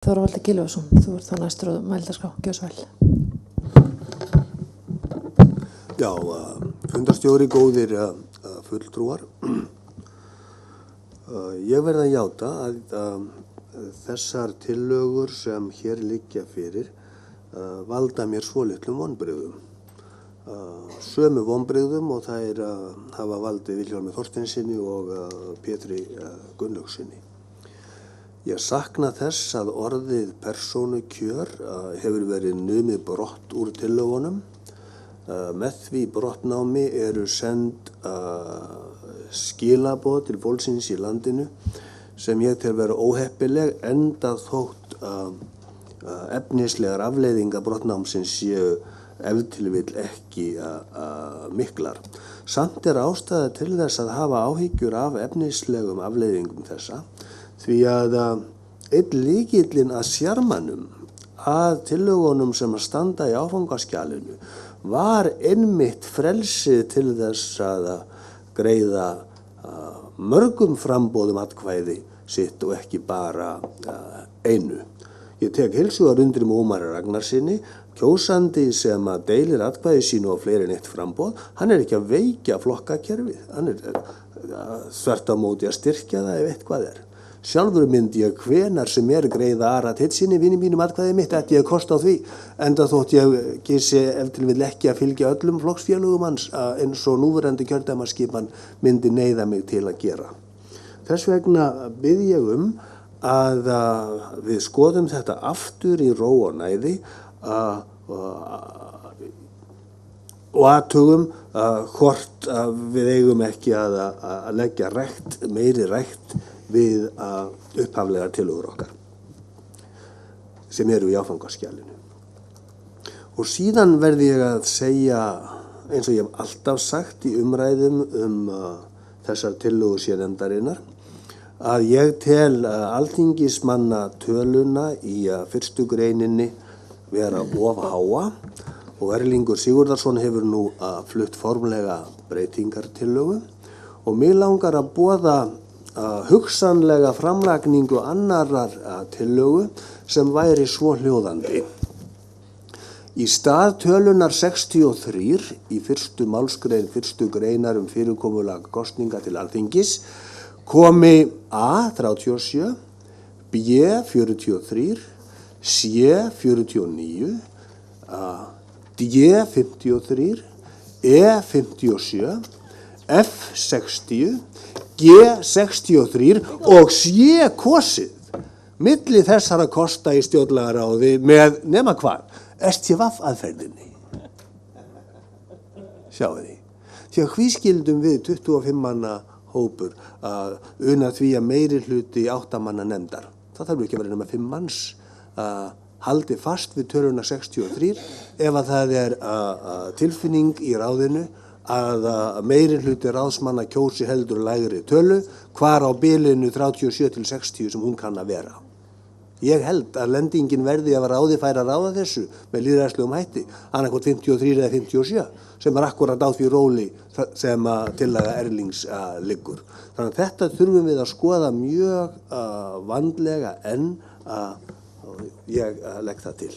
Þorvaldur Gylfason, þú ert þá næstur á mælendaskrá, gjörðu svo vel. Já, fundarstjóri, góðir fulltrúar. Ég verð að játa að þessar tillögur sem hér liggja fyrir valda mér svolitlum vonbrigðum. Sömu vonbrigðum og þær hafa valdið Vilhjálmi Þorsteinssyni og Pétri Gunnlaugssyni. Ég sakna þess að orðið persónukjör hefur verið numið brott úr tillögunum. Með því brottnámi eru send skilaboð til fólksins í landinu sem ég tel vera óheppileg enda þótt efnislegar afleiðingar brottnámsins séu ef til vill ekki miklar. Samt ástæða til þess að hafa áhyggjur af efnislegum afleiðingum þessa því að einn lykillinn að sjarmanum að tillögunum sem standa í áfangaskjalinu var einmitt frelsið til þess að greiða mörgum framboðum atkvæði sitt og ekki bara einu. Ég tek heilshugar undir með Ómari Ragnarsyni, kjósandi sem að deilir atkvæði sínu á fleiri en eitt framboð. Hann ekki að veikja flokkakerfið, hann þvert á móti að styrkja það ef eitthvað Sjálfur myndi ég hvenar sem greiða Ara Teitssyni vini mínum atkvæði mitt ætti ég kost á því, enda þótt ég gísi ef til vill ekki að fylgja öllum flokksfélögum hans eins og núverandi kjördæmaskipan myndi neyða mig til að gera. Þess vegna bið ég að við skoðum þetta aftur í ró og næði og athugum hvort við eigum ekki að leggja meiri rækt við upphaflegar tillögur okkar sem eru í áfangaskjalinu. Og síðan verði ég að segja, eins og ég hef alltaf sagt í umræðum þessar tillögur sérnefndarinnar, að ég tel alþingismanna töluna í fyrstu greininni vera of háa og Erlingur Sigurðarson hefur nú flutt formlega breytingartillögu og mig langar að boða hugsanlega framlagningu annarar tillögu sem væri svo hljóðandi. Í stað tölunar 63 í fyrstu málsgrein fyrstu greinar fyrirkomulag kosninga til Alþingis komi A 37, B 43, C 49, D 53, E 57, F 60, G 63 og sé kosið milli þessara kosta í stjórnlagaráði með nema hvað, STVF aðferðinni. Sjáu því. Því að hví skildum við 25 manna hópur að una því að meiri hluti 8 manna nefndar. Það þarf ekki að vera nema 5 manns haldi fast við töluna 63 ef að það tilfinning í ráðinu að meiri hluti ráðsmanna kjósi heldur lægri tölu, hvar á bilinu 37 til 60 sem hún kann að vera. Ég held að lendingin verði að ráði færa ráða þessu með lýðræðislegum hætti, annaðhvort 53 eða 57, sem akkúrat á því róli sem tillaga Erlings liggur. Þannig að þetta þurfum við að skoða mjög vandlega en ég legg það til.